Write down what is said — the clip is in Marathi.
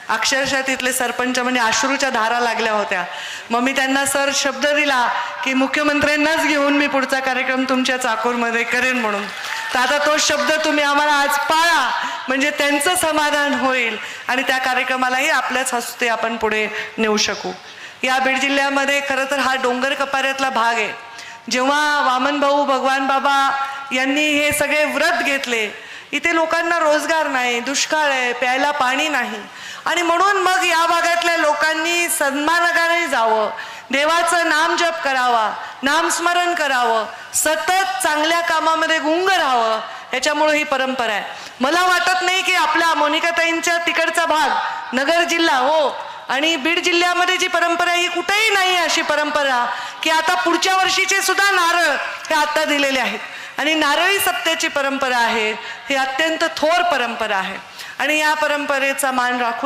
अक्षरशः तिथले सरपंच म्हणजे अश्रूच्या धारा लागल्या होत्या। मग मी त्यांना सर शब्द दिला की मुख्यमंत्र्यांनाच घेऊन मी पुढचा कार्यक्रम तुमच्या चाकूरमध्ये करेन म्हणून। तर आता तो शब्द तुम्ही आम्हाला आज पाळा, म्हणजे त्यांचं समाधान होईल आणि त्या कार्यक्रमालाही आपल्याच हस्ते आपण पुढे नेऊ शकू। या बीड जिल्ह्यामध्ये खरं तर हा डोंगर कपाऱ्यातला भाग आहे। जेव्हा वामन भाऊ भगवान बाबा यांनी हे सगळे व्रत घेतले, इथे लोकांना रोजगार नाही, दुष्काळ आहे, प्यायला पाणी नाही, आणि म्हणून मग या भागातल्या लोकांनी सन्मानाने जावं, देवाचं नाम जप करावा, नामस्मरण करावं, सतत चांगल्या कामामध्ये गुंग राहावं, याच्यामुळे ही परंपरा आहे। मला वाटत नाही की आपल्या मोनिकाताईंच्या तिकडचा भाग नगर जिल्हा हो आणि बीड जिल्ह्यामध्ये जी परंपरा ही कुठेही नाही अशी परंपरा की आता पुढच्या वर्षीचे सुद्धा नारळ हे आता दिलेले आहेत आणि नारळी सप्त्याची परंपरा आहे, ही अत्यंत थोर परंपरा आहे आणि या परंपरेचा मान राखून